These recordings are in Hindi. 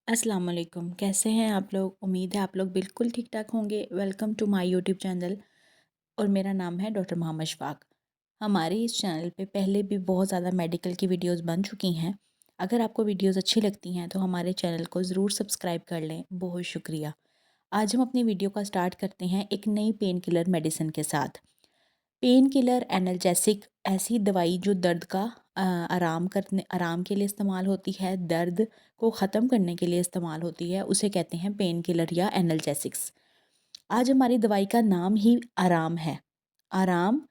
अस्सलाम वालेकुम। कैसे हैं आप लोग? उम्मीद है आप लोग बिल्कुल ठीक ठाक होंगे। Welcome to my YouTube channel और मेरा नाम है डॉक्टर मोहम्मद शफ़ाक। हमारे इस चैनल पे पहले भी बहुत ज़्यादा मेडिकल की वीडियोस बन चुकी हैं। अगर आपको वीडियोस अच्छी लगती हैं तो हमारे चैनल को ज़रूर सब्सक्राइब कर लें। बहुत शुक्रिया। आज हम अपनी वीडियो का स्टार्ट करते हैं एक नई पेन किलर मेडिसिन के साथ। पेन किलर एनाल्जेसिक ऐसी दवाई जो दर्द का आराम के लिए इस्तेमाल होती है, दर्द को ख़त्म करने के लिए इस्तेमाल होती है, उसे कहते हैं पेन किलर या एनाल्जेसिक्स। आज हमारी दवाई का नाम ही आराम है। आराम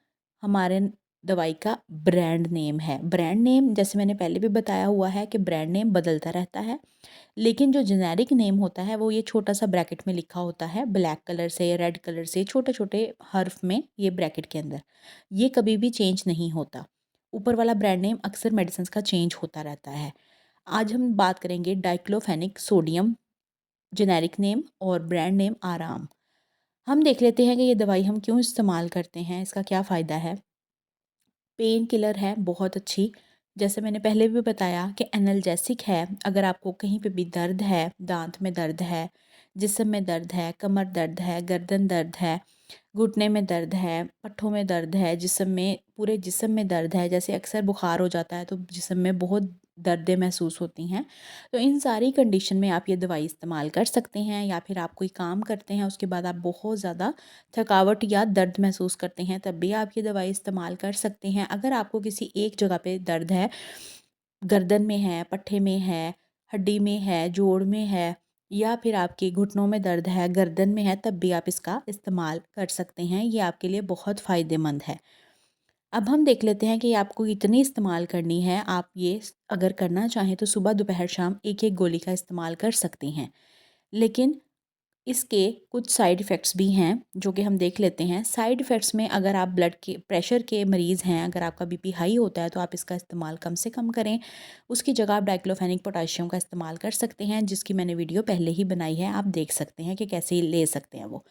हमारे दवाई का ब्रांड नेम है। ब्रांड नेम जैसे मैंने पहले भी बताया हुआ है कि ब्रांड नेम बदलता रहता है, लेकिन जो जेनेरिक नेम होता है वो ये छोटा सा ब्रैकेट में लिखा होता है, ब्लैक कलर से, रेड कलर से, छोटे छोटे हर्फ में, ये ब्रैकेट के अंदर। ये कभी भी चेंज नहीं होता। ऊपर वाला ब्रांड नेम अक्सर मेडिसिन का चेंज होता रहता है। आज हम बात करेंगे डाइक्लोफेनिक सोडियम, जेनेरिक नेम और ब्रांड नेम आराम। हम देख लेते हैं कि ये दवाई हम क्यों इस्तेमाल करते हैं, इसका क्या फ़ायदा है। पेन किलर है बहुत अच्छी, जैसे मैंने पहले भी बताया कि एनाल्जेसिक है। अगर आपको कहीं पे भी दर्द है, दांत में दर्द है, जिस्म में दर्द है, कमर दर्द है, गर्दन दर्द है, घुटने में दर्द है, पट्ठों में दर्द है, जिस्म में, पूरे जिस्म में दर्द है, जैसे अक्सर बुखार हो जाता है तो जिस्म में बहुत दर्दें महसूस होती हैं, तो इन सारी कंडीशन में आप ये दवाई इस्तेमाल कर सकते हैं। या फिर आप कोई काम करते हैं उसके बाद आप बहुत ज़्यादा थकावट या दर्द महसूस करते हैं, तब भी आप ये दवाई इस्तेमाल कर सकते हैं। अगर आपको किसी एक जगह पे दर्द है, गर्दन में है, पट्ठे में है, हड्डी में है, जोड़ में है, या फिर आपके घुटनों में दर्द है, गर्दन में है, तब भी आप इसका इस्तेमाल कर सकते हैं। ये आपके लिए बहुत फ़ायदेमंद है। अब हम देख लेते हैं कि आपको कितनी इस्तेमाल करनी है। आप ये अगर करना चाहें तो सुबह, दोपहर, शाम एक-एक गोली का इस्तेमाल कर सकती हैं। लेकिन इसके कुछ साइड इफ़ेक्ट्स भी हैं जो कि हम देख लेते हैं। साइड इफ़ेक्ट्स में अगर आप ब्लड के प्रेशर के मरीज़ हैं, अगर आपका बीपी हाई होता है तो आप इसका इस्तेमाल कम से कम करें। उसकी जगह आप डाइक्लोफेनिक पोटेशियम का इस्तेमाल कर सकते हैं, जिसकी मैंने वीडियो पहले ही बनाई है, आप देख सकते हैं कि कैसे ले सकते हैं वो।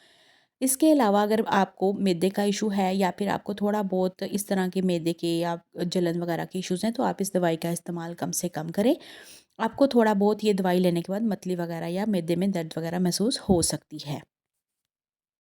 इसके अलावा अगर आपको मैदे का इशू है या फिर आपको थोड़ा बहुत इस तरह के मैदे के या जलन वगैरह के इश्यूज़ हैं, तो आप इस दवाई का इस्तेमाल कम से कम करें। आपको थोड़ा बहुत ये दवाई लेने के बाद मतली वगैरह या मैदे में दर्द वगैरह महसूस हो सकती है।